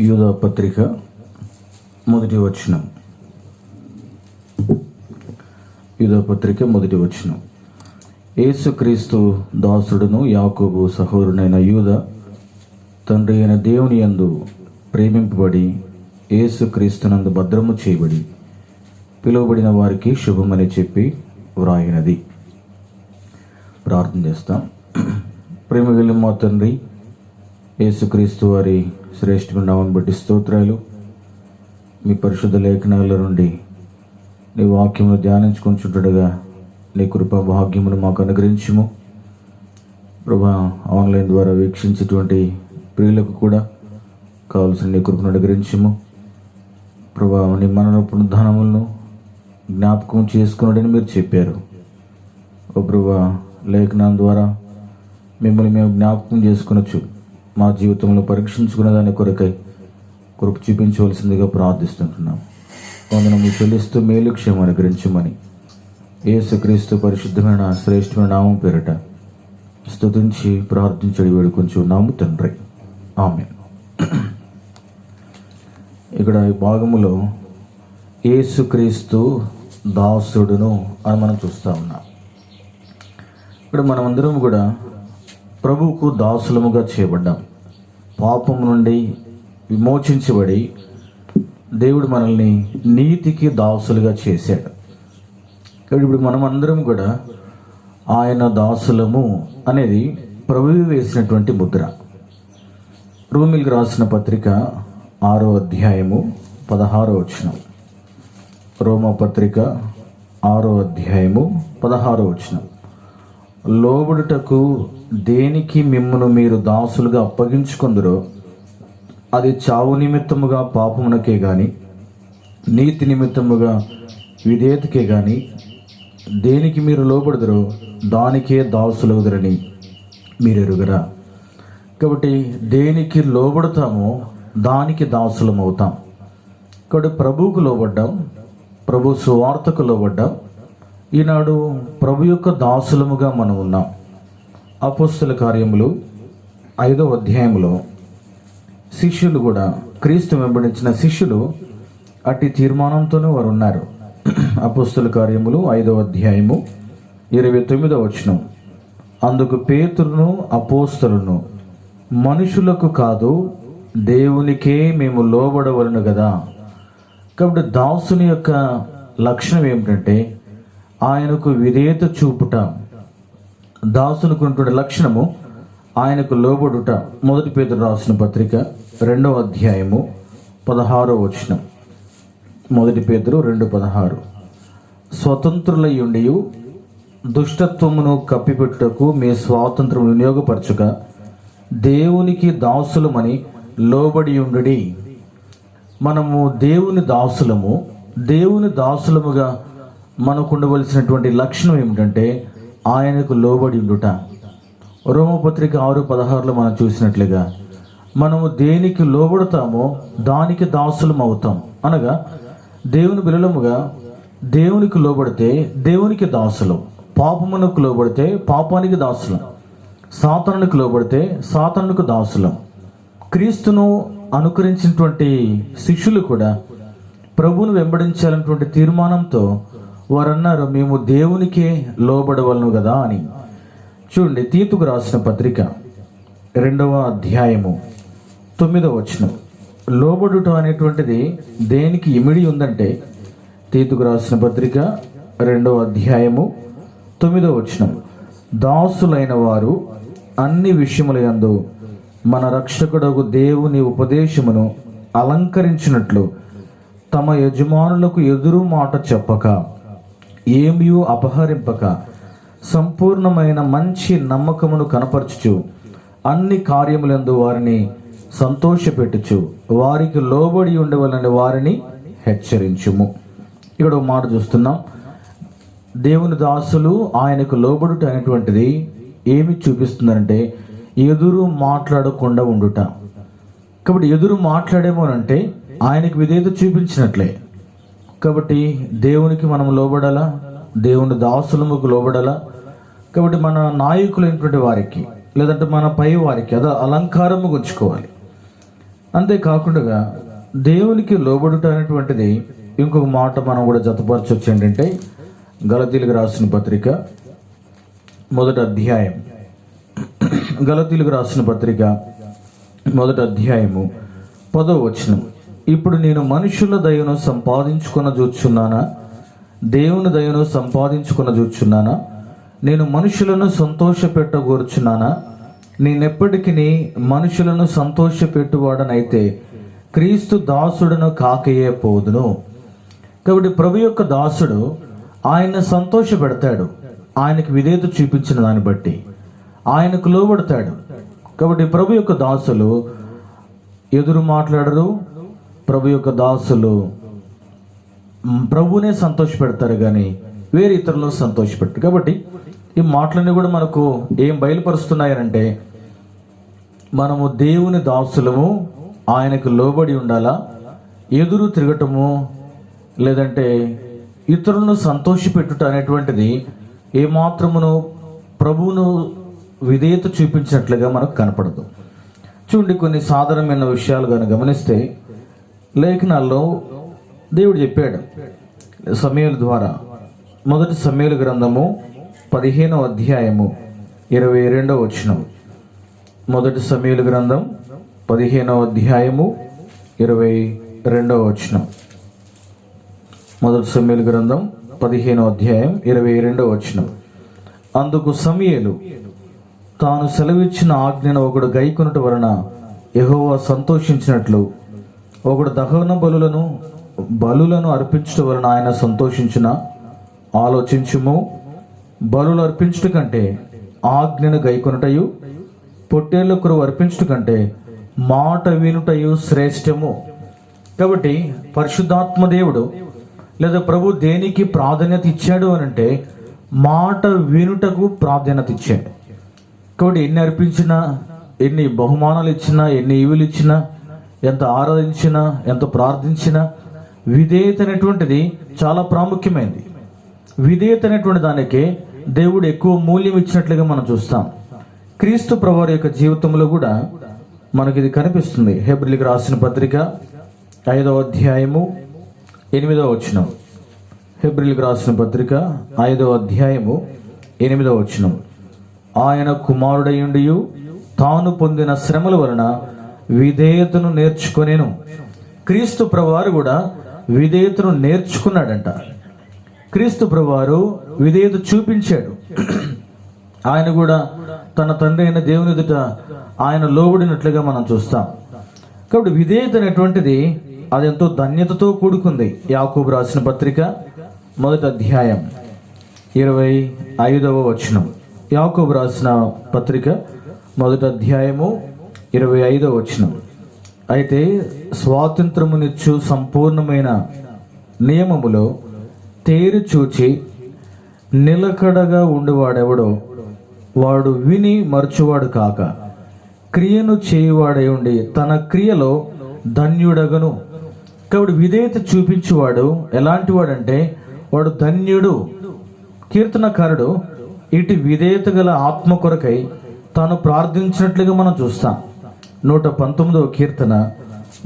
యూదా పత్రిక మొదటి వచనం. యూదా పత్రిక మొదటి వచనం. యేసుక్రీస్తు దాసుడును యాకోబు సహోదరునైన యూదా, తండ్రి అయిన దేవుని యందు ప్రేమింపబడి యేసుక్రీస్తునందు భద్రము చేయబడి పిలువబడిన వారికి శుభమని చెప్పి వ్రాయినది. ప్రార్థన చేస్తాం. ప్రేమగల మా తండ్రి, యేసుక్రీస్తు వారి శ్రేష్ఠమైన నామమును బట్టి స్తోత్రాలు. మీ పరిశుద్ధ లేఖనాల నుండి నీ వాక్యమును ధ్యానించుకుంటుండగా నీ కృపా భాగ్యమును మాకు అనుగ్రహించుము ప్రభా. ఆన్లైన్ ద్వారా వీక్షించేటువంటి ప్రియులకు కూడా కావలసిన నీ కృపను అనుగ్రహించుము ప్రభా. నీ మరణ పునరుద్ధానములను జ్ఞాపకం చేసుకున్నాడని మీరు చెప్పారు. ఓ ప్రభా, లేఖనం ద్వారా మిమ్మల్ని మేము జ్ఞాపకం చేసుకునొచ్చు మా జీవితంలో పరీక్షించుకునే దాని కొరకై కృప చూపించవలసిందిగా ప్రార్థిస్తుంటున్నాం. వందనము చెల్లిస్తూ మేలు క్షేమం అనుగ్రహించమని యేసుక్రీస్తు పరిశుద్ధమైన శ్రేష్ఠమైన నామం పేరిట స్తుతించి ప్రార్థించడి వేడుకొంచున్నాము తండ్రి, ఆమేన్. ఇక్కడ ఈ భాగములో యేసుక్రీస్తు దాసుడును అని మనం చూస్తూ ఉన్నాం. ఇక్కడ మనమందరం కూడా ప్రభువుకు దాసులముగా చేయబడ్డాం. పాపం నుండి విమోచించబడి దేవుడు మనల్ని నీతికి దాసులుగా చేశాడు. కాబట్టి ఇప్పుడు మనమందరం కూడా ఆయన దాసులము అనేది ప్రభువు వేసినటువంటి ముద్ర. రోమీయులకు రాసిన పత్రిక 6వ అధ్యాయము 16వ వచనం. రోమా పత్రిక 6వ అధ్యాయము 16వ వచనం. లోబడుటకు దేనికి మిమ్మును మీరు దాసులుగా అప్పగించుకొందురో అది చావు నిమిత్తముగా పాపమునకే గాని నీతి నిమిత్తముగా విధేయతకే గాని దేనికి మీరు లోబడుదురో దానికే దాసులవుదురని మీరు ఎరుగరా. కాబట్టి దేనికి లోబడతామో దానికి దాసులం అవుతాం. కాబట్టి ప్రభువుకు లోబడ్డాం, ప్రభు సువార్తకు లోబడ్డాం. ఈనాడు ప్రభు యొక్క దాసులముగా మనం ఉన్నాం. అపోస్తల కార్యములు 5వ అధ్యాయంలో శిష్యులు కూడా, క్రీస్తు వెంబడించిన శిష్యులు అట్టి తీర్మానంతోనే వారు ఉన్నారు. అపోస్తల కార్యములు 5వ అధ్యాయము 29వ వచనం. అందుకు పేతురును అపోస్తలును, మనుషులకు కాదు దేవునికే మేము లోబడవలను కదా. కాబట్టి దాసుని యొక్క లక్షణం ఏమిటంటే ఆయనకు విధేయత చూపుట. దాసునికి ఉన్నటువంటి లక్షణము ఆయనకు లోబడుట. మొదటి పేతురు రాసిన పత్రిక 2వ అధ్యాయము 16వ వచనం. మొదటి పేతురు 2:16. స్వతంత్రులయ్యుండి దుష్టత్వమును కప్పిపెట్టుటకు మీ స్వాతంత్రం వినియోగపరచుక దేవునికి దాసులమని లోబడి ఉండుడి. మనము దేవుని దాసులము. దేవుని దాసులముగా మనకు ఉండవలసినటువంటి లక్షణం ఏమిటంటే ఆయనకు లోబడి ఉండుట. రోమపత్రిక 6:16లో మనం చూసినట్లుగా మనము దేనికి లోబడతామో దానికి దాసులం అవుతాం. అనగా దేవుని బిడలముగా దేవునికి లోబడితే దేవునికి దాసులం, పాపమునకు లోబడితే పాపానికి దాసులం, సాతానునికి లోబడితే సాతానుకు దాసులం. క్రీస్తును అనుకరించినటువంటి శిష్యులు కూడా ప్రభువును వెంబడించాలన్నటువంటి తీర్మానంతో వారు అన్నారు, మేము దేవునికే లోబడవలను కదా అని. చూడండి, తీతుకు రాసిన పత్రిక 2వ అధ్యాయము 9వ వచనం. లోబడుట అనేటువంటిది దేనికి ఇమిడి ఉందంటే తీతుకు రాసిన పత్రిక 2వ అధ్యాయము 9వ వచనం. దాసులైన వారు అన్ని విషయముల యందు మన రక్షకుడగు దేవుని ఉపదేశమును అలంకరించినట్లు తమ యజమానులకు ఎదురు మాట చెప్పక ఏమీ అపహరింపక సంపూర్ణమైన మంచి నమ్మకమును కనపరచుచు అన్ని కార్యములందు వారిని సంతోషపెట్టుచు వారికి లోబడి ఉండవలని వారిని హెచ్చరించుము. ఇక్కడ ఒక మాట చూస్తున్నాం. దేవుని దాసులు ఆయనకు లోబడుట అనేటువంటిది ఏమి చూపిస్తుందంటే ఎదురు మాట్లాడకుండా ఉండుట. కాబట్టి ఎదురు మాట్లాడేమోనంటే ఆయనకు విధేయత చూపించినట్లే. కాబట్టి దేవునికి మనం లోబడాలా, దేవుని దాసులముకు లోబడాలా. కాబట్టి మన నాయకులైనటువంటి వారికి లేదంటే మన పై వారికి అలా అలంకారము ఉంచుకోవాలి. అంతేకాకుండా దేవునికి లోబడుట అనేటువంటిది ఇంకొక మాట మనం కూడా జతపరచవచ్చు. ఏంటంటే గలతీయులకు రాసిన పత్రిక మొదటి అధ్యాయం, గలతీయులకు రాసిన పత్రిక మొదటి అధ్యాయము 10వ వచనం. ఇప్పుడు నేను మనుషుల దయను సంపాదించుకున్న చూచున్నానా, దేవుని దయను సంపాదించుకున్న చూచున్నానా? నేను మనుషులను సంతోషపెట్టగోరుచున్నానా? నేనెప్పటికీ మనుషులను సంతోషపెట్టువాడనైతే క్రీస్తు దాసుడను కాకయే పోదును. కాబట్టి ప్రభు యొక్క దాసుడు ఆయన సంతోష పెడతాడు, ఆయనకు విధేయత చూపించిన దాన్ని బట్టి ఆయనకు లోబడతాడు. కాబట్టి ప్రభు యొక్క దాసులు ఎదురు మాట్లాడరు, ప్రభు యొక్క దాసులు ప్రభునే సంతోష పెడతారు కానీ వేరే ఇతరులను సంతోష పెట్టారు. కాబట్టి ఈ మాటలన్నీ కూడా మనకు ఏం బయలుపరుస్తున్నాయనంటే మనము దేవుని దాసులము, ఆయనకు లోబడి ఉండాలా, ఎదురు తిరగటము లేదంటే ఇతరులను సంతోషపెట్టుట అనేటువంటిది ఏమాత్రమును ప్రభువును విధేయత చూపించినట్లుగా మనకు కనపడదు. చూడండి, కొన్ని సాధారణమైన విషయాలు కానీ గమనిస్తే లేఖనాల్లో దేవుడు చెప్పాడు సమూయేలు ద్వారా. మొదటి సమూయేలు గ్రంథము 15వ అధ్యాయము 22వ వచనం. మొదటి సమూయేలు గ్రంథం 15వ అధ్యాయము 22వ వచనం. మొదటి సమూయేలు గ్రంథం 15వ అధ్యాయం 22వ వచనం. అందుకు సమూయేలు తాను సెలవిచ్చిన ఆజ్ఞను ఒకడు గైకొనుట వలన యెహోవా సంతోషించినట్లు ఒకడు దహన బలులను అర్పించడం వలన ఆయన సంతోషించిన ఆలోచించుము. బలులు అర్పించుట కంటే ఆజ్ఞను గైకొనుటయు, పొట్టేళ్ల కొరకు అర్పించుట కంటే మాట వినుటయు శ్రేష్టము. కాబట్టి పరిశుద్ధాత్మ దేవుడు లేదా ప్రభు దేనికి ప్రాధాన్యత ఇచ్చాడు అని అంటే మాట వినుటకు ప్రాధాన్యత ఇచ్చాడు. కాబట్టి ఎన్ని అర్పించినా, ఎన్ని బహుమానాలు ఇచ్చినా, ఎన్ని ఈవులు ఇచ్చినా, ఎంత ఆరాధించినా, ఎంత ప్రార్థించినా విధేయత అనేటువంటిది చాలా ప్రాముఖ్యమైనది. విధేయత అనేటువంటి దానికి దేవుడు ఎక్కువ మూల్యం ఇచ్చినట్లుగా మనం చూస్తాం. క్రీస్తు ప్రభువారి యొక్క జీవితంలో కూడా మనకి ఇది కనిపిస్తుంది. హెబ్రీయులకు రాసిన పత్రిక 5వ అధ్యాయము 8వ వచనం. హెబ్రీయులకు రాసిన పత్రిక 5వ అధ్యాయము 8వ వచనం. ఆయన కుమారుడయుండియు తాను పొందిన శ్రమల వలన విధేయతను నేర్చుకొనేను. క్రీస్తు ప్రభువారు కూడా విధేయతను నేర్చుకున్నాడంట. క్రీస్తు ప్రభువారు విధేయత చూపించాడు. ఆయన కూడా తన తండ్రి అయిన దేవుని ఎదుట ఆయన లోబడినట్లుగా మనం చూస్తాం. కాబట్టి విధేయత అనేటువంటిది అది ఎంతో ధన్యతతో కూడుకుంది. యాకోబు రాసిన పత్రిక మొదటి అధ్యాయం 25వ వచనం. యాకోబు రాసిన పత్రిక మొదటి అధ్యాయము 25వ వచనం. అయితే స్వాతంత్రమునిచ్చు సంపూర్ణమైన నియమములో తేరి చూచి నిలకడగా ఉండేవాడెవడో వాడు విని మరచువాడు కాక క్రియను చేయువాడై ఉండి తన క్రియలో ధన్యుడగను. కాబట్టి విధేయత చూపించేవాడు ఎలాంటి వాడంటే వాడు ధన్యుడు. కీర్తనకారుడు ఇటు విధేయత గల ఆత్మ కొరకై తాను ప్రార్థించినట్లుగా మనం చూస్తాం. 119వ కీర్తన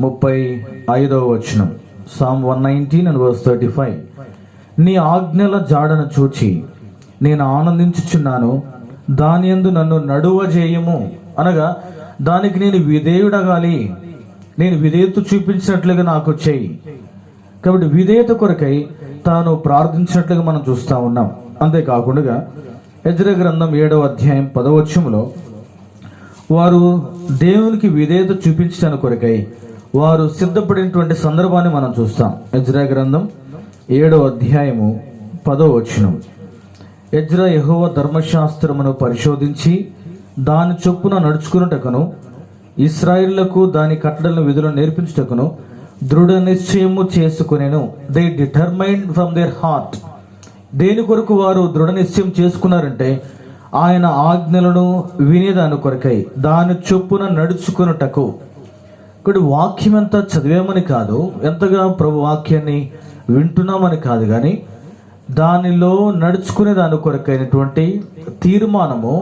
35వ వచనం. Psalm 119 and verse 35. నీ ఆజ్ఞల జాడను చూచి నేను ఆనందించుచున్నాను, దాని యందు నన్ను నడువజేయము. అనగా దానికి నేను విధేయుడగాలి, నేను విధేయత చూపించినట్లుగా నాకు చేయి. కాబట్టి విధేయత కొరకై తాను ప్రార్థించినట్లుగా మనం చూస్తూ ఉన్నాం. అంతేకాకుండా ఎజ్రా గ్రంథం 7వ అధ్యాయం 10వ వచనంలో వారు దేవునికి విధేయత చూపించడానికి కొరకై వారు సిద్ధపడినటువంటి సందర్భాన్ని మనం చూస్తాం. ఎజ్రా గ్రంథం 7వ అధ్యాయము 10వ వచనం. ఎజ్రా యెహోవా ధర్మశాస్త్రమును పరిశోధించి దాని చొప్పున నడుచుకున్నటకును ఇశ్రాయేలులకు దాని కట్టడలను విధులను నేర్పించుటకును దృఢ నిశ్చయము చేసుకునేను. They determined from their heart. దేని కొరకు వారు దృఢ నిశ్చయం చేసుకున్నారంటే ఆయన ఆజ్ఞలను వినేదాని కొరకై దాని చొప్పున నడుచుకున్నటకు. ఇక్కడ వాక్యం ఎంత చదివామని కాదు, ఎంతగా ప్రభు వాక్యాన్ని వింటున్నామని కాదు, కానీ దానిలో నడుచుకునే దాని కొరకైనటువంటి తీర్మానము,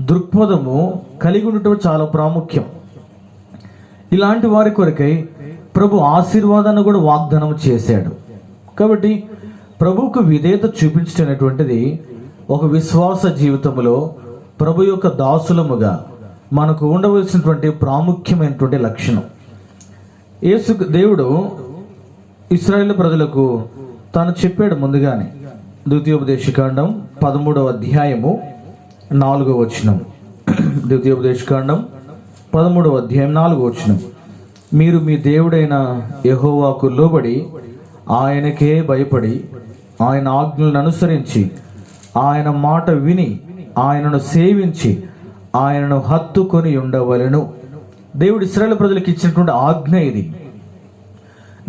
దృక్పథము కలిగి ఉండటం చాలా ప్రాముఖ్యం. ఇలాంటి వారి కొరకై ప్రభు ఆశీర్వాదాన్ని కూడా వాగ్దానం చేశాడు. కాబట్టి ప్రభువుకు విధేయత చూపించటటువంటిది ఒక విశ్వాస జీవితంలో ప్రభు యొక్క దాసులముగా మనకు ఉండవలసినటువంటి ప్రాముఖ్యమైనటువంటి లక్షణం. దేవుడు ఇశ్రాయేలు ప్రజలకు తాను చెప్పాడు ముందుగానే. ద్వితీయోపదేశకాండం 13వ అధ్యాయము 4వ వచనం. ద్వితీయోపదేశకాండం 13వ అధ్యాయం 4వ వచనం. మీరు మీ దేవుడైన యెహోవాకు లోబడి ఆయనకే భయపడి ఆయన ఆజ్ఞలను అనుసరించి ఆయన మాట విని ఆయనను సేవించి ఆయనను హత్తుకొని ఉండవలెను. దేవుడు ఇశ్రాయేలు ప్రజలకు ఇచ్చినటువంటి ఆజ్ఞ ఇది.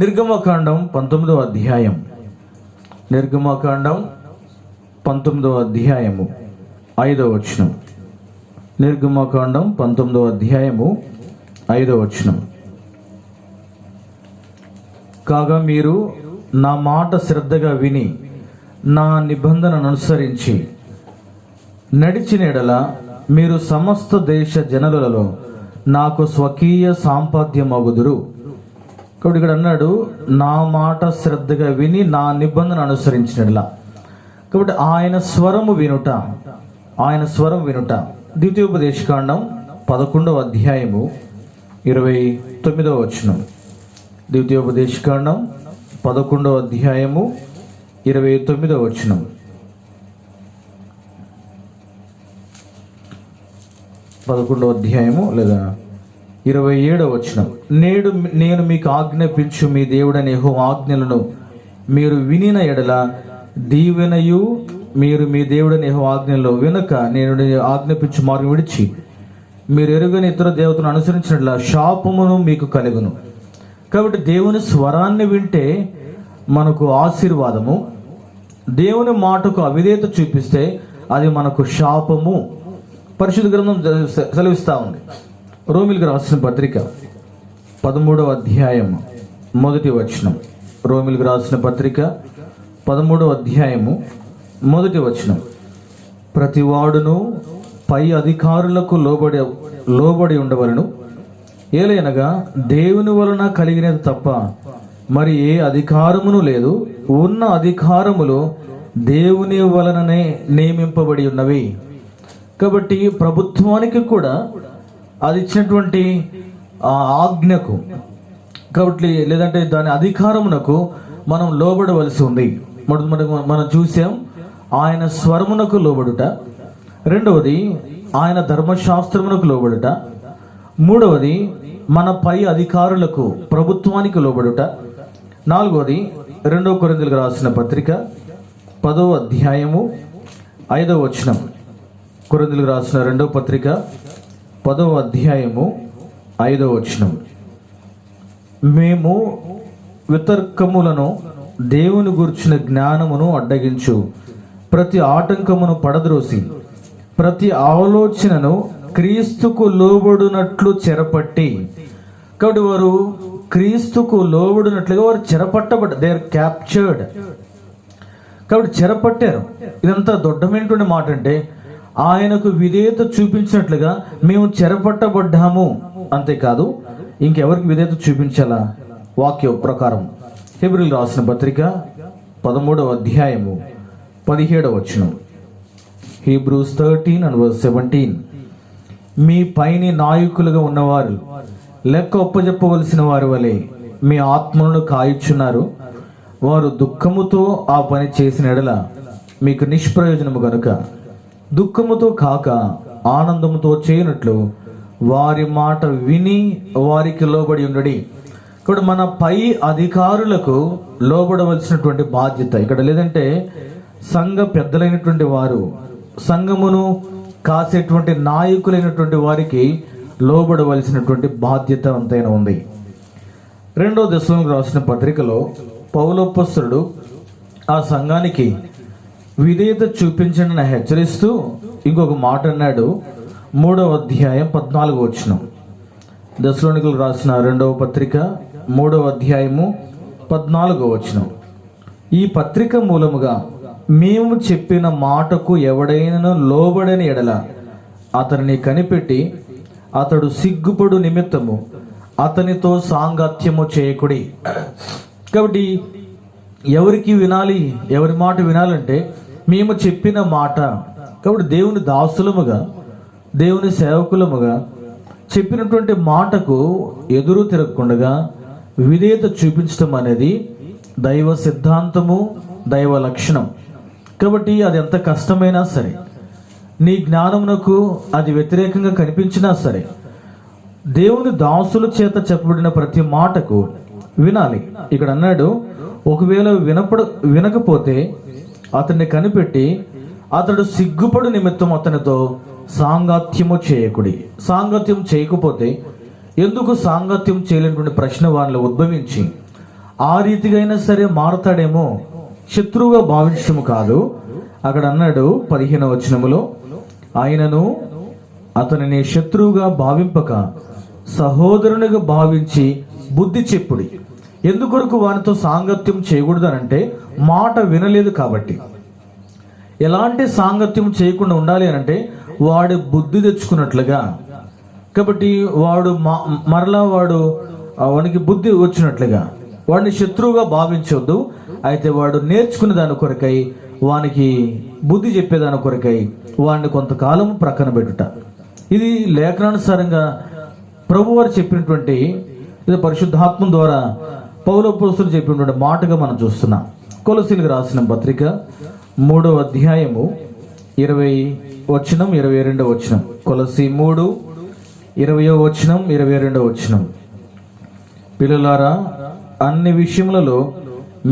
నిర్గమకాండం 19వ అధ్యాయం, నిర్గమకాండం 19వ అధ్యాయము 5వ వచనం. నిర్గమకాండం 19వ అధ్యాయము 5వ వచనం. కాగా మీరు నా మాట శ్రద్ధగా విని నా నిబంధనను అనుసరించి నడిచిన ఎడల మీరు సమస్త దేశ జనులలో నాకు స్వకీయ సాంపాద్యమగుదురు. కాబట్టి ఇక్కడ అన్నాడు, నా మాట శ్రద్ధగా విని నా నిబంధన అనుసరించినట్లా. కాబట్టి ఆయన స్వరము వినుట, ఆయన స్వరం వినుట. ద్వితీయోపదేశకాండం 11వ అధ్యాయము 29వ వచనం. ద్వితీయోపదేశకాండం 11వ అధ్యాయము 29వ వచనం. 11వ అధ్యాయము లేదా 27వ వచనం. నేడు నేను మీకు ఆజ్ఞాపించు మీ దేవుడైన యెహోవా ఆజ్ఞలను మీరు వినిన ఎడల దీవెనయు, మీరు మీ దేవుడైన యెహోవా ఆజ్ఞలో వినక నేను ఆజ్ఞాపించు మార్గం విడిచి మీరు ఎరుగని ఇతర దేవతలను అనుసరించినట్ల శాపమును మీకు కలుగును. కాబట్టి దేవుని స్వరాన్ని వింటే మనకు ఆశీర్వాదము, దేవుని మాటకు అవిధేయత చూపిస్తే అది మనకు శాపము. పరిశుద్ధ గ్రంథం సెలవిస్తూ ఉంది. రోమిలకు రాసిన పత్రిక 13వ అధ్యాయము 1వ వచనం. రోమిలకు రాసిన పత్రిక 13వ అధ్యాయము 1వ వచనం. ప్రతివాడును పై అధికారులకు లోబడి ఉండవలను, ఏలైనగా దేవుని వలన కలిగినది తప్ప మరి ఏ అధికారమును లేదు. ఉన్న అధికారములు దేవుని వలననే నియమింపబడి ఉన్నవి. కాబట్టి ప్రభుత్వానికి కూడా అది ఇచ్చినటువంటి ఆజ్ఞకు, కాబట్టి లేదంటే దాని అధికారమునకు మనం లోబడవలసి ఉంది. మనం చూసాం ఆయన స్వరమునకు లోబడుట, రెండవది ఆయన ధర్మశాస్త్రమునకు లోబడుట, మూడవది మన పై అధికారులకు ప్రభుత్వానికి లోబడుట, నాలుగవది 2 కొరింథీయులకు రాసిన పత్రిక 10వ అధ్యాయము 5వ వచనం. కొరింథీయులకు రాసిన 2వ పత్రిక 10వ అధ్యాయము 5వ వచనం. మేము వితర్కములను దేవుని గుర్చిన జ్ఞానమును అడ్డగించు ప్రతి ఆటంకమును పడద్రోసి ప్రతి ఆలోచనను క్రీస్తుకు లోబడినట్లు చెరపట్టి. కాబట్టి వారు క్రీస్తుకు లోబడినట్లుగా వారు చెరపట్టబడ్డారు. They are captured. కాబట్టి చెరపట్టారు. ఇదంతా దొడ్డమైనటువంటి మాట. అంటే ఆయనకు విధేయత చూపించినట్లుగా మేము చెరపట్టబడ్డాము. అంతేకాదు, ఇంకెవరికి విధేయత చూపించాలా? వాక్యం ప్రకారం హెబ్రీయులకు రాసిన పత్రిక 13వ అధ్యాయము 17వ వచనం. హీబ్రూస్ 13:17. మీ పైని నాయకులుగా ఉన్నవారు లెక్క ఒప్పజెప్పవలసిన వారి వలె మీ ఆత్మలను కాయుచున్నారు. వారు దుఃఖముతో ఆ పని చేసిన ఎడల మీకు నిష్ప్రయోజనము కనుక దుఃఖముతో కాక ఆనందముతో చేయనట్లు వారి మాట విని వారికి లోబడి ఉండడి. ఇక్కడ మన పై అధికారులకు లోబడవలసినటువంటి బాధ్యత ఇక్కడ లేదంటే సంఘ పెద్దలైనటువంటి వారు, సంఘమును కాసేటువంటి నాయకులైనటువంటి వారికి లోబడవలసినటువంటి బాధ్యత అంతైనా ఉంది. 2వ దశలోనికి రాసిన పత్రికలో పౌలు అపోస్తలుడు ఆ సంఘానికి విధేయత చూపించండి హెచ్చరిస్తూ ఇంకొక మాట అన్నాడు. 3వ అధ్యాయం 14వ వచనం. దశలోనికులకు రాసిన 2వ పత్రిక 3వ అధ్యాయము 14వ వచనం. ఈ పత్రిక మూలముగా మేము చెప్పిన మాటకు ఎవడైనా లోబడని ఎడల అతనిని కనిపెట్టి అతడు సిగ్గుపడు నిమిత్తము అతనితో సాంగత్యము చేయకుడి. కాబట్టి ఎవరికి వినాలి, ఎవరి మాట వినాలంటే మేము చెప్పిన మాట. కాబట్టి దేవుని దాసులముగా, దేవుని సేవకులముగా చెప్పినటువంటి మాటకు ఎదురు తిరగకుండా విధేయత చూపించడం అనేది దైవ సిద్ధాంతము, దైవ లక్షణం. కాబట్టి అది ఎంత కష్టమైనా సరే, నీ జ్ఞానమునకు అది వ్యతిరేకంగా కనిపించినా సరే, దేవుని దాసుల చేత చెప్పబడిన ప్రతి మాటకు వినాలి. ఇక్కడ అన్నాడు, ఒకవేళ వినకపోతే అతన్ని కనిపెట్టి అతడు సిగ్గుపడు నిమిత్తం అతనితో సాంగత్యము చేయకుడి. సాంగత్యం చేయకపోతే ఎందుకు సాంగత్యం చేయలేనటువంటి ప్రశ్న వారిలో ఉద్భవించి ఆ రీతిగా అయినా సరే మారతాడేమో, శత్రువుగా భావించము కాదు. అక్కడ అన్నాడు 15వ వచనములో, ఆయనను అతనిని శత్రువుగా భావింపక సహోదరునిగా భావించి బుద్ధి చెప్పుడి. ఎందుకొరకు వానితో సాంగత్యం చేయకూడదు అంటే మాట వినలేదు కాబట్టి. ఎలాంటి సాంగత్యం చేయకుండా ఉండాలి అంటే వాడు బుద్ధి తెచ్చుకున్నట్లుగా. కాబట్టి వాడు మరలా వాడికి బుద్ధి వచ్చినట్లుగా, వాడిని శత్రువుగా భావించవద్దు. అయితే వాడు నేర్చుకునే దాని కొరకై, వానికి బుద్ధి చెప్పేదాని కొరకై వాడిని కొంతకాలం ప్రక్కన పెట్టుట. ఇది లేఖనానుసారంగా ప్రభువారు చెప్పినటువంటి, ఇది పరిశుద్ధాత్మ ద్వారా పౌలు అపోస్తలులు చెప్పినటువంటి మాటగా మనం చూస్తున్నాం. కొలసీలకు రాసిన పత్రిక 3వ అధ్యాయము 20వ వచనం, 22వ వచనం. కొలసీ 3:20వ వచనం, 22వ వచనం. పిల్లలారా, అన్ని విషయములలో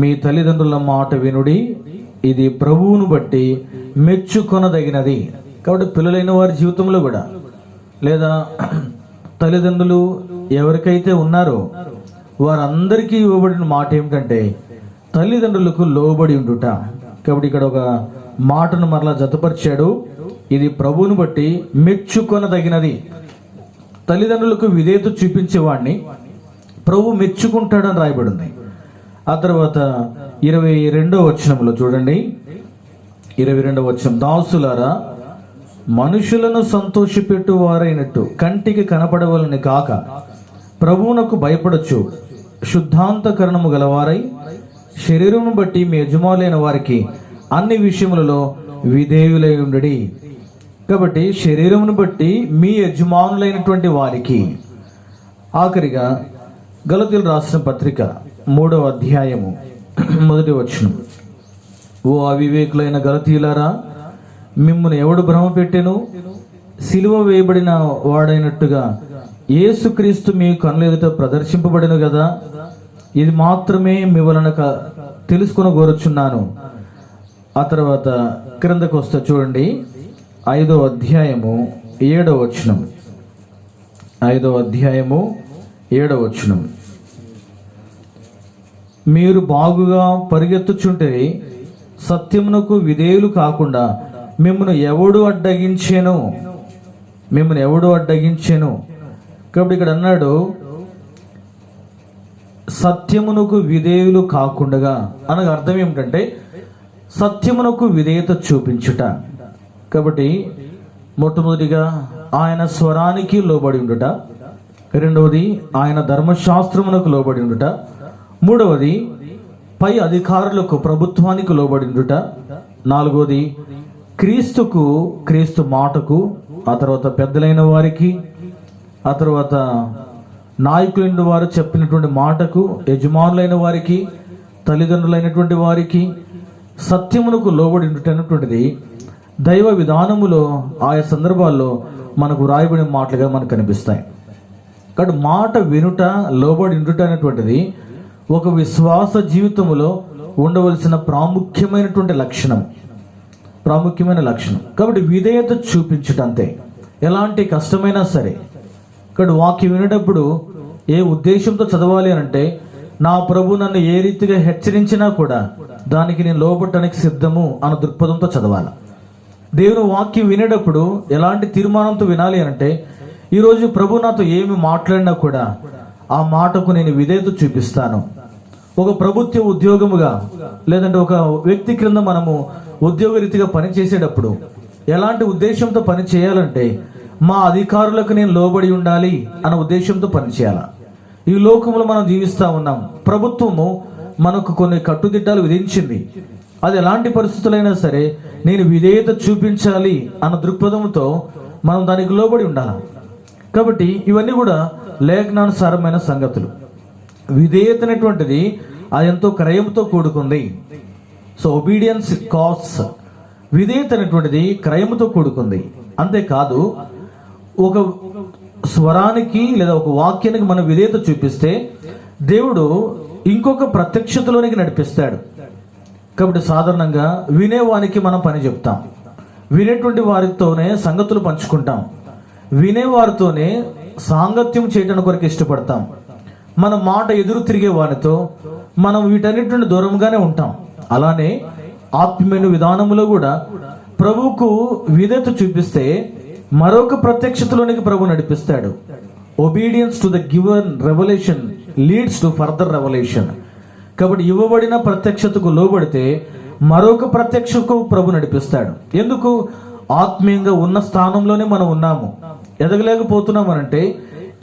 మీ తల్లిదండ్రుల మాట వినుడి, ఇది ప్రభువును బట్టి మెచ్చుకొనదగినది. కాబట్టి పిల్లలైన వారి జీవితంలో కూడా, లేదా తల్లిదండ్రులు ఎవరికైతే ఉన్నారో వారందరికీ ఇవ్వబడిన మాట ఏమిటంటే తల్లిదండ్రులకు లోబడి ఉండుట. కాబట్టి ఇక్కడ ఒక మాటను మరలా జతపరిచాడు, ఇది ప్రభువును బట్టి మెచ్చుకొనదగినది. తల్లిదండ్రులకు విధేయత చూపించేవాడిని ప్రభు మెచ్చుకుంటాడని రాయబడింది. ఆ తర్వాత 22వ వచనంలో చూడండి, 22వ వచనం, దాసులారా మనుషులను సంతోషపెట్టు వారైనట్టు కంటికి కనపడవలని కాక ప్రభువునకు భయపడచ్చు శుద్ధాంతకరణము గలవారై శరీరమును బట్టి మీ యజమానులైన వారికి అన్ని విషయములలో విధేయులై ఉండడి. కాబట్టి శరీరమును బట్టి మీ యజమానులైనటువంటి వారికి. ఆఖరిగా గలతీయులకు రాసిన పత్రిక 3వ అధ్యాయము 1వ వచనం, ఓ అవివేకులైన గలతీయులారా, మిమ్మును ఎవడు భ్రమ పెట్టెను? సిలువ వేయబడిన వాడైనట్టుగా యేసుక్రీస్తు మీ కనుల ఎదుట ప్రదర్శింపబడిన కదా, ఇది మాత్రమే మీ వలన తెలుసుకొని కోరుచున్నాను. ఆ తర్వాత క్రిందకు వస్తే చూడండి, 5వ అధ్యాయము 7వ వచనం. 5వ అధ్యాయము 7వ వచనం, మీరు బాగుగా పరిగెత్తుచుంటే సత్యమునకు విధేయులు కాకుండా మిమ్మల్ని ఎవడు అడ్డగించెను? మిమ్మల్ని ఎవడు అడ్డగించెను? కాబట్టి ఇక్కడ అన్నాడు సత్యమునకు విధేయులు కాకుండా. అనగా అర్థం ఏమిటంటే సత్యమునకు విధేయత చూపించుట. కాబట్టి మొట్టమొదటిగా ఆయన స్వరానికి లోబడి ఉండుట, రెండవది ఆయన ధర్మశాస్త్రమునకు లోబడి ఉండుట, మూడవది పై అధికారులకు ప్రభుత్వానికి లోబడి ఉండుట, నాలుగవది క్రీస్తు మాటకు, ఆ తర్వాత పెద్దలైన వారికి, ఆ తర్వాత నాయకులైన వారు చెప్పినటువంటి మాటకు, యజమానులైన వారికి, తల్లిదండ్రులైనటువంటి వారికి సత్యమునకు లోబడి ఉండుటటువంటిది దైవ విధానములో ఆయా సందర్భాల్లో మనకు రాయబడిన మాటలుగా మనకు కనిపిస్తాయి. కాబట్టి మాట వినుట, లోబడి ఉండుట అనేటువంటిది ఒక విశ్వాస జీవితంలో ఉండవలసిన ప్రాముఖ్యమైన లక్షణం. కాబట్టి విధేయత చూపించుట అంతే, ఎలాంటి కష్టమైనా సరే. ఇక్కడ వాక్యం వినేటప్పుడు ఏ ఉద్దేశంతో చదవాలి అంటే నా ప్రభు నన్ను ఏ రీతిగా హెచ్చరించినా కూడా దానికి నేను లోబడటానికి సిద్ధము అన్న దృక్పథంతో చదవాలి. దేవుని వాక్యం వినేటప్పుడు ఎలాంటి తీర్మానంతో వినాలి అంటే ఈరోజు ప్రభు నాతో ఏమి మాట్లాడినా కూడా ఆ మాటకు నేను విధేయత చూపిస్తాను. ఒక ప్రభుత్వ ఉద్యోగముగా లేదంటే ఒక వ్యక్తి క్రింద మనము ఉద్యోగ రీతిగా పని చేసేటప్పుడు ఎలాంటి ఉద్దేశంతో పని చేయాలంటే మా అధికారులకు నేను లోబడి ఉండాలి అన్న ఉద్దేశంతో పని చేయాలి. ఈ లోకంలో మనం జీవిస్తూ ఉన్నాం. ప్రభుత్వము మనకు కొన్ని కట్టుదిట్టాలు విధించింది. అది ఎలాంటి పరిస్థితులైనా సరే నేను విధేయత చూపించాలి అన్న దృక్పథంతో మనం దానికి లోబడి ఉండాలి. కాబట్టి ఇవన్నీ కూడా లేఖనానుసారమైన సంగతులు. విధేయత అనేటువంటిది అది ఎంతో క్రయంతో కూడుకుంది. సో ఒబీడియన్స్ కాస్ట్, విధేయత అనేటువంటిది క్రయంతో కూడుకుంది. అంతేకాదు ఒక స్వరానికి లేదా ఒక వాక్యానికి మనం విధేయత చూపిస్తే దేవుడు ఇంకొక ప్రత్యక్షతలోనికి నడిపిస్తాడు. కాబట్టి సాధారణంగా వినేవానికి మనం పని చెప్తాం, వినేటువంటి వారితోనే సంగతులు పంచుకుంటాం, వినేవారితోనే సాంగత్యం చేయడానికి కొరకు ఇష్టపడతాం. మన మాట ఎదురు తిరిగే వారితో మనం వీటన్నిటి దూరంగానే ఉంటాం. అలానే ఆత్మీయ విధానంలో కూడా ప్రభువుకు విధేయత చూపిస్తే మరొక ప్రత్యక్షతలోనికి ప్రభు నడిపిస్తాడు. Obedience to the given revolution leads to further revolution. కాబట్టి ఇవ్వబడిన ప్రత్యక్షతకు లోబడితే మరొక ప్రత్యక్షకు ప్రభు నడిపిస్తాడు. ఎందుకు? ఆత్మీయంగా ఉన్న స్థానంలోనే మనం ఉన్నాము, ఎదగలేకపోతున్నామనంటే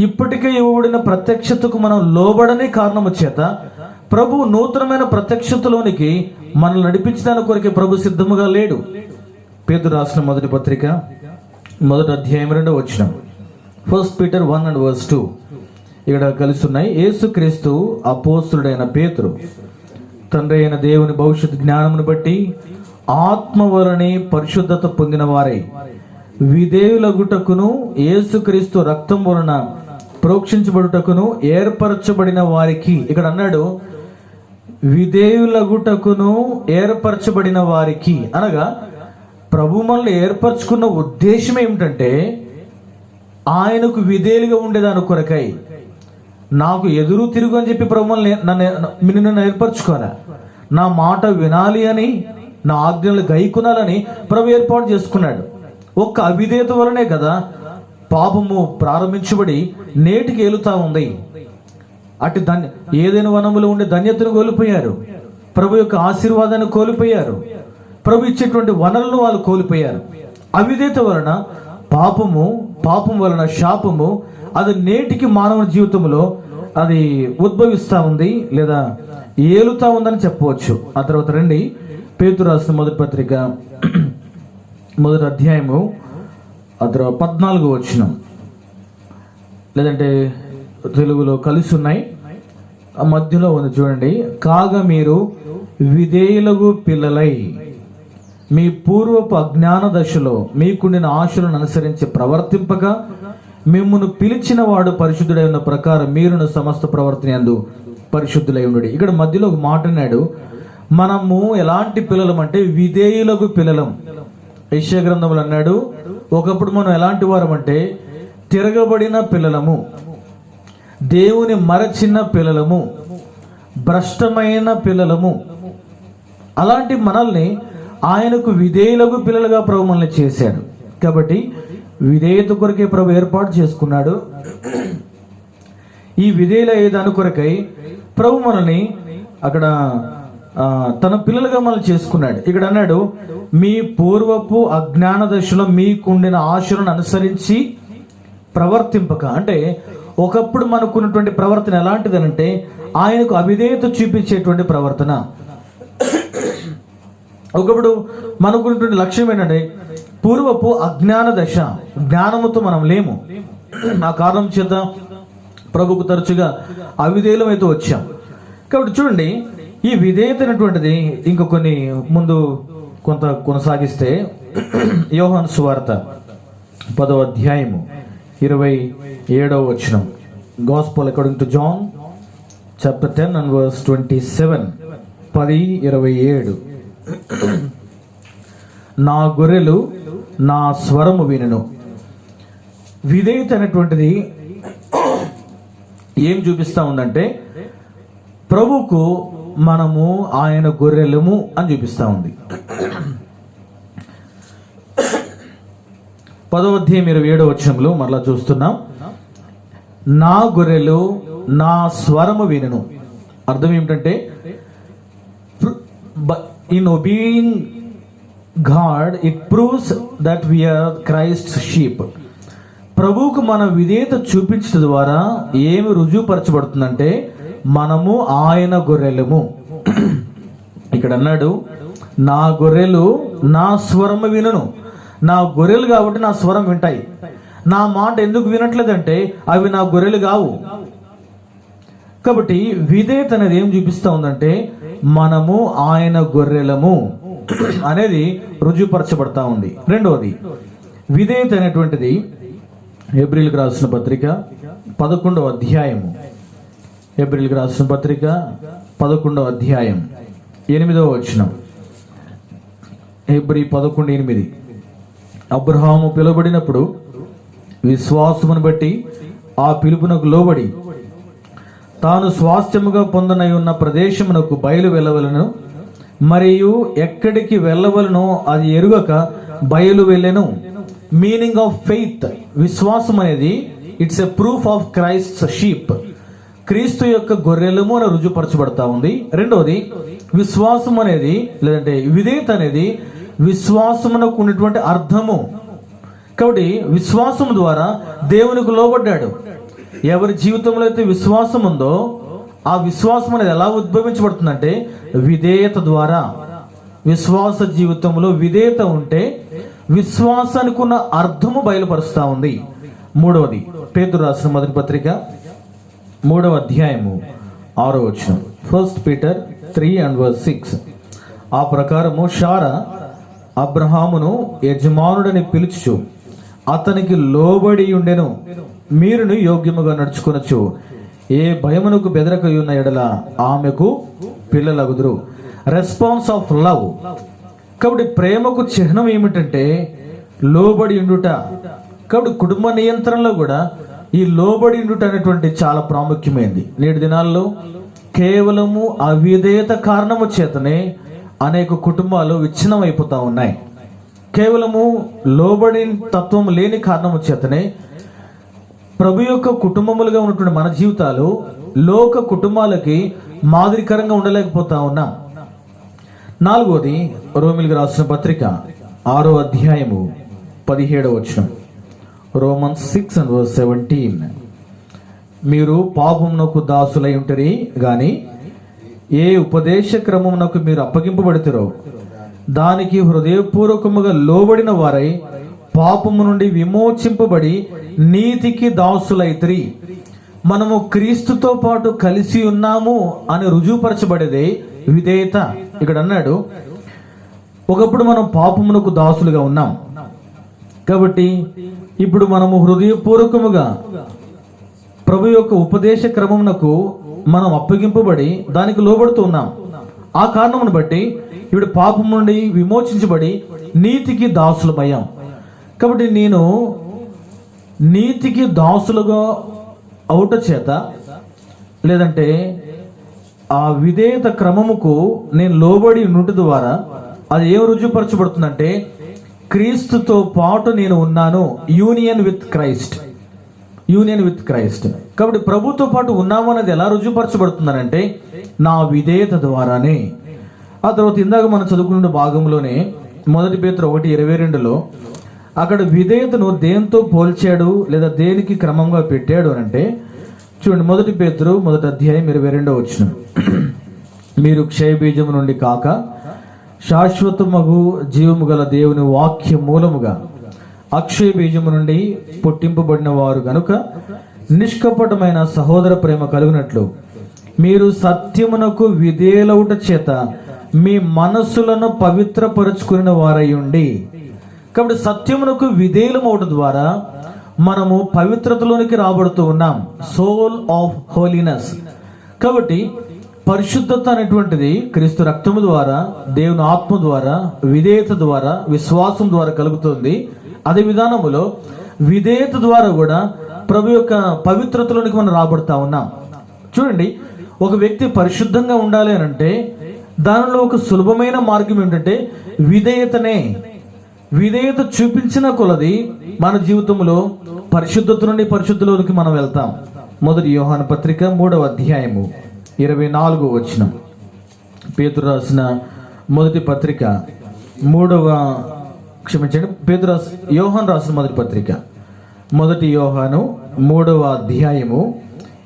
ఇప్పటికే ఇవ్వబడిన ప్రత్యక్షతకు మనం లోబడని కారణము చేత ప్రభు నూతనమైన ప్రత్యక్షతలోనికి మనల్ని నడిపించడానికి కొరకే ప్రభు సిద్ధముగా లేడు. పేతురు రాసిన మొదటి పత్రిక 1వ అధ్యాయం 2వ వచనం, 1 Peter 1:2 ఇక్కడ కలిసి ఉన్నాయి. యేసుక్రీస్తు అపోస్తులుడైన పేతురు తండ్రి అయిన దేవుని భవిష్యత్ జ్ఞానమును బట్టి ఆత్మ వలనే పరిశుద్ధత పొందిన వారై విధేయులగుటకును యేసుక్రీస్తు రక్తం వలన ప్రోక్షించబడుటకును ఏర్పరచబడిన వారికి, ఇక్కడ అన్నాడు విధేయులగుటకును ఏర్పరచబడిన వారికి అనగా ప్రభు మనల్ని ఏర్పరచుకున్న ఉద్దేశం ఏమిటంటే ఆయనకు విధేయులుగా ఉండేదాని కొరకై. నాకు ఎదురు తిరుగు అని చెప్పి ప్రభు నన్ను ఏర్పరచుకోవాలా, నా మాట వినాలి అని, నా ఆజ్ఞలు గైకొనాలని ప్రభు ఏర్పాటు చేసుకున్నాడు. ఒక్క అవిధేయత వలనే కదా పాపము ప్రారంభించబడి నేటికి ఏలుతా ఉంది. అటు ఏదైనా వనములో ఉండే ధన్యతను కోల్పోయారు, ప్రభు యొక్క ఆశీర్వాదాన్ని కోల్పోయారు, ప్రభు ఇచ్చేటువంటి వనరులను వాళ్ళు కోల్పోయారు. అవిధేయత వలన పాపం వలన శాపము అది నేటికి మానవ జీవితంలో అది ఉద్భవిస్తూ ఉంది లేదా ఏలుతా ఉందని చెప్పవచ్చు. ఆ తర్వాత రండి, పేతురు రాసిన మొదటి పత్రిక 1వ అధ్యాయము 14వ వచనం, లేదంటే తెలుగులో కలిసి ఉన్నాయి, ఆ మధ్యలో ఉంది చూడండి. కాగా మీరు విధేయులకు పిల్లలై మీ పూర్వపు అజ్ఞాన దశలో మీకుండిన ఆశలను అనుసరించి ప్రవర్తింపక మిమ్మును పిలిచిన వాడు పరిశుద్ధుడై ఉన్న ప్రకారం మీరును సమస్త ప్రవర్తన యందు పరిశుద్ధులై ఉండు. ఇక్కడ మధ్యలో ఒక మాట అన్నాడు, మనము ఎలాంటి పిల్లలం అంటే విధేయులకు పిల్లలం. యెషయా గ్రంథంలో అన్నాడు, ఒకప్పుడు మనం ఎలాంటి వారం అంటే తిరగబడిన పిల్లలము, దేవుని మరచిన పిల్లలము, భ్రష్టమైన పిల్లలము. అలాంటి మనల్ని ఆయనకు విధేయులకు పిల్లలుగా ప్రభు మనల్ని చేశాడు. కాబట్టి విధేయత కొరకే ప్రభు ఏర్పాటు చేసుకున్నాడు. ఈ విధేయుల దాని కొరకై ప్రభు మనల్ని అక్కడ తన పిల్లలుగా మనల్ని చేసుకున్నాడు. ఇక్కడ అన్నాడు, మీ పూర్వపు అజ్ఞాన దశలో మీకుండిన ఆశలను అనుసరించి ప్రవర్తింపక. అంటే ఒకప్పుడు మనకున్నటువంటి ప్రవర్తన ఎలాంటిదనంటే ఆయనకు అవిధేయత చూపించేటువంటి ప్రవర్తన. ఒకప్పుడు మనకున్నటువంటి లక్ష్యం ఏంటంటే పూర్వపు అజ్ఞాన దశ, జ్ఞానముతో మనం లేము. ఆ కారణం చేత ప్రభుకు తరచుగా అవిధేయులమైతే వచ్చాం. కాబట్టి చూడండి, ఈ విధేయత అనేటువంటిది ఇంకా కొన్ని ముందు కొంత కొనసాగిస్తే యోహాను సువార్త 10వ అధ్యాయము 27వ వచనం, gospel according to John chapter 10 and verse 27, 10:27. నా గొర్రెలు నా స్వరము వినును. విధేయత అనేటువంటిది ఏం చూపిస్తా ఉందంటే ప్రభుకు మనము ఆయన గొర్రెలము అని చూపిస్తా ఉంది. 10వ అధ్యాయం 27వ వచనంలో మరలా చూస్తున్నాం, నా గొర్రెలు నా స్వరము వినును. అర్థం ఏమిటంటే in obeying God it proves that we are Christ's sheep. ప్రభువుకు మన విధేయత చూపించడం ద్వారా ఏమి రుజువుపరచబడుతుందంటే మనము ఆయన గొర్రెలము. ఇక్కడ అన్నాడు, నా గొర్రెలు నా స్వరము వినును. నా గొర్రెలు కాబట్టి నా స్వరం వింటాయి. నా మాట ఎందుకు వినట్లేదంటే అవి నా గొర్రెలు కావు. కాబట్టి విధేయత అనేది ఏం చూపిస్తా ఉందంటే మనము ఆయన గొర్రెలము అనేది రుజువుపరచబడతా ఉంది. రెండవది, విధేయత అనేటువంటిది హెబ్రీయులకు రాసిన పత్రిక 11వ అధ్యాయము, హెబ్రీయులకు రాసిన పత్రిక 11వ అధ్యాయం 8వ వచనం. హెబ్రీ 11:8. అబ్రహాము పిలువబడినప్పుడు విశ్వాసమును బట్టి ఆ పిలుపునకు లోబడి తాను స్వాస్థ్యముగా పొందనై ఉన్న ప్రదేశమునకు బయలు వెళ్ళవలను, మరియు ఎక్కడికి వెళ్ళవలనో అది ఎరుగక బయలు వెళ్ళెను. మీనింగ్ ఆఫ్ ఫెయిత్, విశ్వాసం అనేది it's a proof of Christ sheep. క్రీస్తు యొక్క గొర్రెలము అని రుజువుపరచబడతా ఉంది. రెండవది, విశ్వాసం అనేది లేదంటే విధేయత అనేది విశ్వాసమునకు ఉన్నటువంటి అర్థము. కాబట్టి విశ్వాసం ద్వారా దేవునికి లోబడ్డాడు. ఎవరి జీవితంలో అయితే విశ్వాసం ఉందో ఆ విశ్వాసం అనేది ఎలా ఉద్భవించబడుతుందంటే విధేయత ద్వారా. విశ్వాస జీవితంలో విధేయత ఉంటే విశ్వాసానికి ఉన్న అర్థము బయలుపరుస్తా ఉంది. మూడవది, పేతురు రాసిన మొదటి పత్రిక 3వ అధ్యాయము 6వ వచనం. 1 Peter 3:6. ఆ ప్రకారము శారా అబ్రహామును యజమానుడని పిలుచు అతనికి లోబడి ఉండెను. మీరును యోగ్యముగా నడుచుకొనొచ్చు. ఏ భయమునకు బెదరక ఉన్న ఎడల ఆమెకు పిల్లలగుదురు. Response of love. కాబట్టి ప్రేమకు చిహ్నం ఏమిటంటే లోబడి ఉండుట. కాబట్టి కుటుంబ నియంత్రణలో కూడా ఈ లోబడి ఉండుట అనేటువంటి చాలా ప్రాముఖ్యమైనది. నేటి దినాల్లో కేవలము అవిధేయత కారణము చేతనే అనేక కుటుంబాలు విచ్ఛిన్నం అయిపోతా ఉన్నాయి. కేవలము లోబడి తత్వం లేని కారణము చేతనే ప్రభు యొక్క కుటుంబములుగా ఉన్నటువంటి మన జీవితాలు లోక కుటుంబాలకి మాదిరికరంగా ఉండలేకపోతా ఉన్నాం. నాలుగవది, రోమిలకు రాసిన పత్రిక 6వ అధ్యాయము 17వ వచనం. Romans 6:17. మీరు పాపమునకు దాసులై ఉంటరి గాని ఏ ఉపదేశ క్రమమునకు మీరు అప్పగింపబడతారో దానికి హృదయపూర్వకముగా లోబడిన వారై పాపము నుండి విమోచింపబడి నీతికి దాసులైతిరి. మనము క్రీస్తుతో పాటు కలిసి ఉన్నాము అని రుజువుపరచబడేదే విధేయత. ఇక్కడ అన్నాడు, ఒకప్పుడు మనం పాపమునకు దాసులుగా ఉన్నాం కాబట్టి ఇప్పుడు మనము హృదయపూర్వకముగా ప్రభు యొక్క ఉపదేశ క్రమమునకు మనం అప్పగింపబడి దానికి లోబడుతూ ఉన్నాం. ఆ కారణమును బట్టి ఇప్పుడు పాపం నుండి విమోచించబడి నీతికి దాసులమయ్యాం. కాబట్టి నేను నీతికి దాసులుగా అవుట చేత లేదంటే ఆ విధేయత క్రమముకు నేను లోబడి నుండి ద్వారా అది ఏం రుజువుపరచబడుతుందంటే క్రీస్తుతో పాటు నేను ఉన్నాను. Union with Christ. కాబట్టి ప్రభుతో పాటు ఉన్నాము అనేది ఎలా రుజువుపరచబడుతుందనంటే నా విధేయత ద్వారానే. ఆ తర్వాత ఇందాక మనం చదువుకున్న భాగంలోనే 1 Peter 1:22లో అక్కడ విధేయతను దేంతో పోల్చాడు లేదా దేనికి క్రమంగా పెట్టాడు అని అంటే చూడండి, 1 Peter 1వ అధ్యాయం 22వ వచనం. మీరు క్షయబీజము నుండి కాక శాశ్వతమగు జీవము గల దేవుని వాక్య మూలముగా అక్షయ బీజము నుండి పుట్టింపబడిన వారు గనుక నిష్కపటమైన సహోదర ప్రేమ కలుగునట్లు మీరు సత్యమునకు విధేయులవుట చేత మీ మనస్సులను పవిత్రపరుచుకుని వారై ఉండి. కాబట్టి సత్యమునకు విధేయులమవడం ద్వారా మనము పవిత్రతలోనికి రాబడుతూ ఉన్నాం. Soul of holiness. కాబట్టి పరిశుద్ధత అనేటువంటిది క్రీస్తు రక్తము ద్వారా, దేవుని ఆత్మ ద్వారా, విధేయత ద్వారా, విశ్వాసం ద్వారా కలుగుతుంది. అదే విధానములో విధేయత ద్వారా కూడా ప్రభు యొక్క పవిత్రతలోనికి మనం రాబడుతూ ఉన్నాం. చూడండి, ఒక వ్యక్తి పరిశుద్ధంగా ఉండాలి అని అంటే దానిలో ఒక సులభమైన మార్గం ఏంటంటే విధేయతనే. విధేయత చూపించిన కొలది మన జీవితంలో పరిశుద్ధత నుండి పరిశుద్ధలోనికి మనం వెళ్తాం. 1 యోహాను పత్రిక 3వ అధ్యాయము 24వ వచనం. పేతురు రాసిన మొదటి పత్రిక యోహాను రాసిన మొదటి పత్రిక మొదటి యోహాను 3వ అధ్యాయము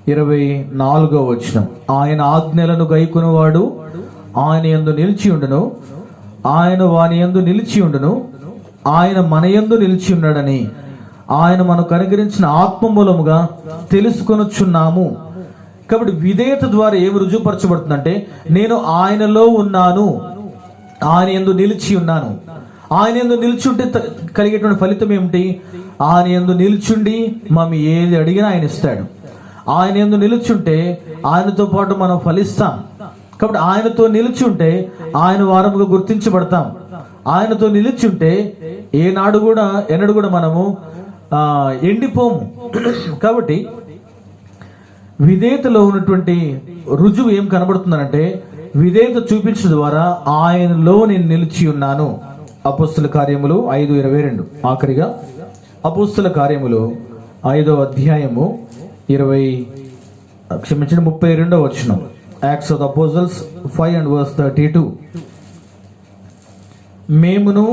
24వ వచనం. ఆయన ఆజ్ఞలను గైకొనువాడు ఆయన యందు నిలిచి ఉండును, ఆయన వాని యందు నిలిచి ఉండును, ఆయన మన యందు నిలిచి ఉన్నాడని ఆయన మనకు అనుగ్రహించిన ఆత్మ మూలముగా తెలుసుకొనుచున్నాము. కాబట్టి విధేయత ద్వారా ఏమి రుజువుపరచబడుతుందంటే, నేను ఆయనలో ఉన్నాను, ఆయన యందు నిలిచి ఉన్నాను. ఆయన యందు నిలిచుంటే కలిగేటువంటి ఫలితం ఏమిటి? ఆయన యందు నిలిచుండి మనం ఏది అడిగినా ఆయన ఇస్తాడు. ఆయన యందు నిలుచుంటే ఆయనతో పాటు మనం ఫలిస్తాం. కాబట్టి ఆయనతో నిలుచుంటే ఆయన వారముగా గుర్తించబడతాం. ఆయనతో నిలుచుంటే ఎన్నడూ కూడా మనము ఎండిపోము. కాబట్టి విధేయతలో ఉన్నటువంటి రుజువు ఏం కనబడుతుందంటే, విధేయత చూపించడం ద్వారా ఆయనలో నేను నిలిచి ఉన్నాను. అపోస్తుల కార్యములు 5:22. ఆఖరిగా అపోస్తుల కార్యములు 5వ అధ్యాయము 32వ వచనం. Acts of the apostles 5:32. మేమును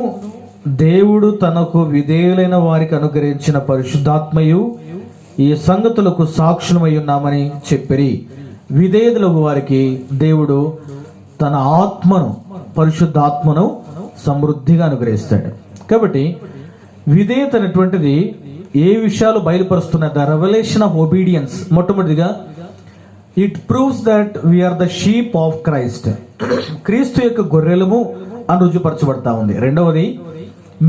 దేవుడు తనకు విధేయులైన వారికి అనుగ్రహించిన పరిశుద్ధాత్మయు ఈ సంగతులకు సాక్షులమై ఉన్నామని చెప్పిరి. విధేయులకు వారికి దేవుడు తన ఆత్మను, పరిశుద్ధాత్మను సమృద్ధిగా అనుగ్రహిస్తాడు. కాబట్టి విధేయత అనేటువంటిది ఏ విషయాలు బయలుపరుస్తున్నది? The revolution of obedience. మొట్టమొదటిగా it proves that we are the sheep of Christ. క్రీస్తు యొక్క గొర్రెలము అని రుజుపరచబడతా ఉంది. రెండవది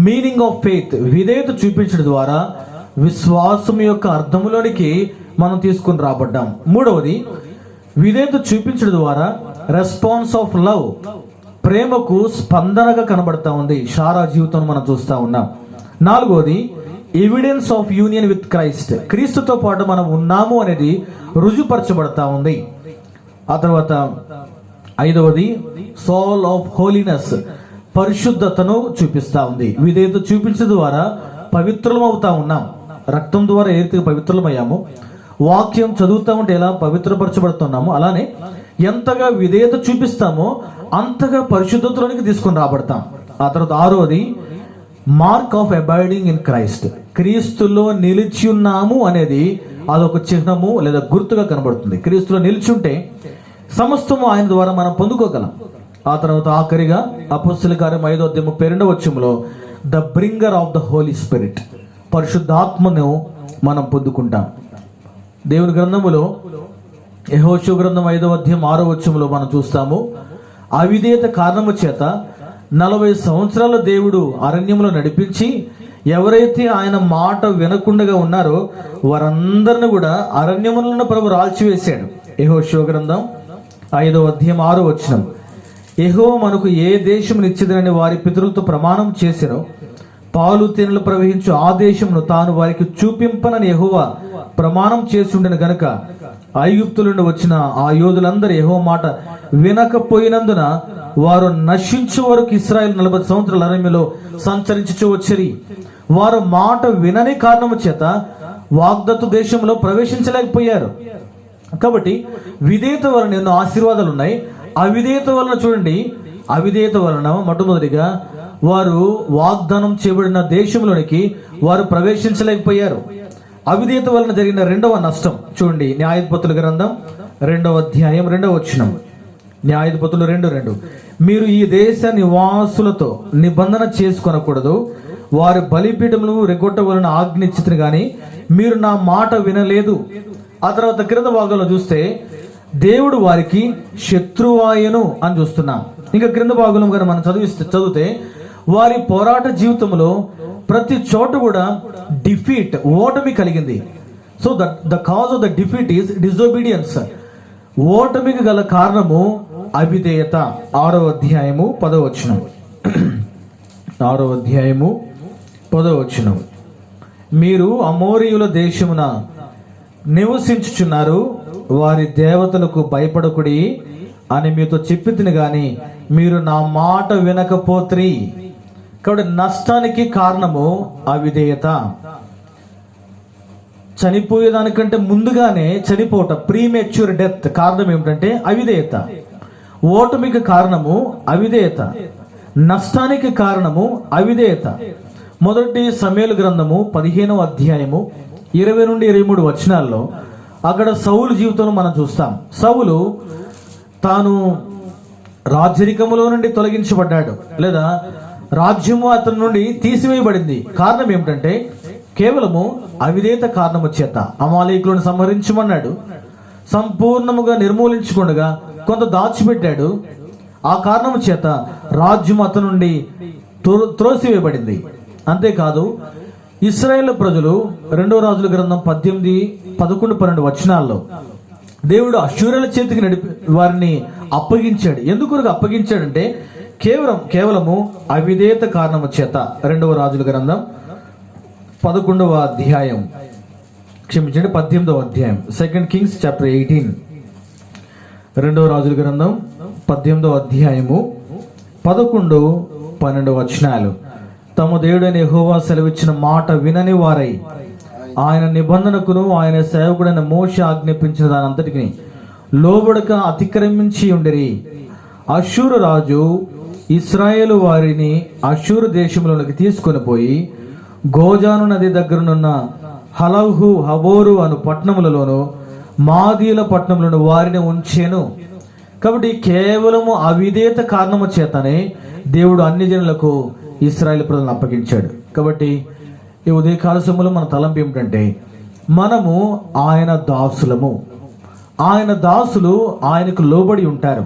మీనింగ్ ఆఫ్ ఫెయిత్. విధేయత చూపించడం ద్వారా విశ్వాసం యొక్క అర్థములోనికి మనం తీసుకుని రాబడ్డాం. మూడవది విధేయత చూపించడం ద్వారా రెస్పాన్స్ ఆఫ్ లవ్, ప్రేమకు స్పందనగా కనబడతా ఉంది. శారా జీవితం మనం చూస్తూ ఉన్నాం. నాలుగవది evidence of union with Christ. క్రీస్తుతో పాటు మనం ఉన్నాము అనేది రుజుపరచబడతా ఉంది. ఆ తర్వాత ఐదవది సోల్ ఆఫ్ హోలీనెస్, పరిశుద్ధతను చూపిస్తా ఉంది. విధేయత చూపించడం ద్వారా పవిత్రులం అవుతా ఉన్నాం. రక్తం ద్వారా ఏ రీతిగా పవిత్రులమయ్యామో, వాక్యం చదువుతా ఉంటే ఎలా పవిత్రపరచబడుతున్నామో, అలానే ఎంతగా విధేయత చూపిస్తామో అంతగా పరిశుద్ధతలోనికి తీసుకొని రాబడతాం. ఆ తర్వాత ఆరోది mark of abiding in Christ. క్రీస్తులో నిలిచి ఉన్నాము అనేది అదొక చిహ్నము లేదా గుర్తుగా కనబడుతుంది. క్రీస్తులో నిలిచుంటే సమస్తము ఆయన ద్వారా మనం పొందుకోగలం. ఆ తర్వాత ఆఖరిగా అపోస్తలుల కార్యం 5:32 వచనంలో the bringer of the Holy Spirit, పరిశుద్ధాత్మను మనం పొందుకుంటాం. దేవుని గ్రంథములో యెహోషువ గ్రంథం 5వ అధ్యాయం 6వ వచనంలో మనం చూస్తాము, అవిధేయత కారణము చేత 40 సంవత్సరాల దేవుడు అరణ్యంలో నడిపించి ఎవరైతే ఆయన మాట వినకుండా ఉన్నారో వారందరిని కూడా అరణ్యములను ప్రభు రాల్చివేశాడు. యెహోషువ గ్రంథం 5వ అధ్యాయం 6వ వచనం. యెహోవా మనకు ఏ దేశమునిచ్చిదనని వారి పితరులతో ప్రమాణం చేసినో పాలు తేనెలు ప్రవహించు ఆ దేశమును తాను వారికి చూపింపనని యెహోవా ప్రమాణం చేసి ఉండెను గనుక ఐగుప్తు నుండి వచ్చిన ఆ యోధులందరూ యెహోవా మాట వినకపోయినందున వారు నశించే వరకు ఇశ్రాయేలు 40 సంవత్సరాల అరణ్యంలో సంచరించుచూ వచ్చిరి. వారు మాట వినని కారణము చేత వాగ్దత్తు దేశంలో ప్రవేశించలేకపోయారు. కాబట్టి విధేయత వలన ఎన్నో ఆశీర్వాదాలు ఉన్నాయి. అవిధేయత వలన చూడండి, అవిధేయత వలన మొట్టమొదటిగా వారు వాగ్దానం చేయబడిన దేశంలోనికి వారు ప్రవేశించలేకపోయారు. అవిధేయత వలన జరిగిన రెండవ నష్టం చూడండి, న్యాయాధిపతుల గ్రంథం 2వ అధ్యాయం 2వ వచనం. న్యాయాధిపతులు 2:2. మీరు ఈ దేశ నివాసులతో నిబంధన చేసుకొనకూడదు, వారి బలిపీఠములు రెగొట్టవలన ఆజ్ఞించితిని కానీ మీరు నా మాట వినలేదు. ఆ తర్వాత క్రింద భాగంలో చూస్తే దేవుడు వారికి శత్రువాయను అని చూస్తున్నాం. ఇంకా క్రింద భాగంలో కానీ మనం చదివితే వారి పోరాట జీవితంలో ప్రతి చోట కూడా డిఫీట్, ఓటమి కలిగింది. So the cause of the defeat is disobedience. ఓటమికి గల కారణము అవిధేయత. 6వ అధ్యాయము 10వ వచనం. 6వ అధ్యాయము 10వ వచనం. మీరు అమోరీయుల దేశమున నివసించుచున్నారు, వారి దేవతలకు భయపడకుడి అని మీతో చెప్పితిని గాని మీరు నా మాట వినకపోత్రి. కాబట్టి నష్టానికి కారణము అవిధేయత. చనిపోయేదానికంటే ముందుగానే చనిపోవటం, ప్రీమెచ్యూర్ డెత్ కారణం ఏమిటంటే అవిధేయత. ఓటమికి కారణము అవిధేయత, నష్టానికి కారణము అవిధేయత. మొదటి సమూయేలు గ్రంథము 15వ అధ్యాయము 20 నుండి 23 వచనాల్లో అక్కడ సౌలు జీవితంలో మనం చూస్తాం. సౌలు తాను రాజరికములో నుండి తొలగించబడ్డాడు, లేదా రాజ్యము అతని నుండి తీసివేయబడింది. కారణం ఏమిటంటే కేవలము అవిధేయత కారణము చేత. అమాలేకులను సంహరించమన్నాడు, సంపూర్ణముగా నిర్మూలించకుండా కొంత దాచిపెట్టాడు. ఆ కారణము చేత రాజ్యం అతని నుండి త్రోసివేయబడింది. అంతేకాదు ఇశ్రాయేల్ ప్రజలు 2వ రాజుల గ్రంథం 18, 11, 12 వచనాల్లో దేవుడు అష్షూరుల చేతికి వారిని అప్పగించాడు. ఎందుకు అప్పగించాడంటే కేవలము అవిధేయత కారణము చేత. 2వ రాజుల గ్రంథం 11వ అధ్యాయం, క్షమించండి 18వ అధ్యాయం, 2 Kings chapter 18. 2వ రాజుల గ్రంథం 18వ అధ్యాయము 11, 12 వచనాలు. తమ దేవుడైన యెహోవా సెలవిచ్చిన మాట వినని వారై ఆయన నిబంధనకును ఆయన సేవకుడైన మోషే ఆజ్ఞాపించిన దాని అంతటికి లోబడక అతిక్రమించి ఉండిరి. అష్షూరు రాజు ఇశ్రాయేలు వారిని అష్షూరు దేశంలోనికి తీసుకొని పోయి గోజాను నది దగ్గరనున్న హలహు, హబోరు అను పట్టణములలోను మాదీల పట్టణంలోను వారిని ఉంచెను. కాబట్టి కేవలము అవిధేయత కారణము చేతనే దేవుడు అన్ని జనులకు ఇశ్రాయేలు ప్రజలను అప్పగించాడు. కాబట్టి ఈ ఉదయకాల సమయంలో మన తలంపు ఏమిటంటే మనము ఆయన దాసులము. ఆయన దాసులు ఆయనకు లోబడి ఉంటారు.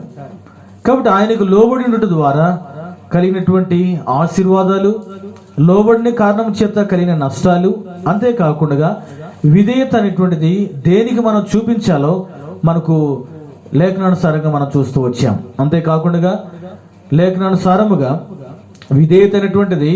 కాబట్టి ఆయనకు లోబడి ఉండటం ద్వారా కలిగినటువంటి ఆశీర్వాదాలు, లోబడిన కారణం చేత కలిగిన నష్టాలు, అంతేకాకుండా విధేయత అనేటువంటిది దేనికి మనం చూపించాలో మనకు లేఖనానుసారంగా మనం చూస్తూ వచ్చాం. అంతేకాకుండా లేఖనానుసారముగా విధేయత అనేటువంటిది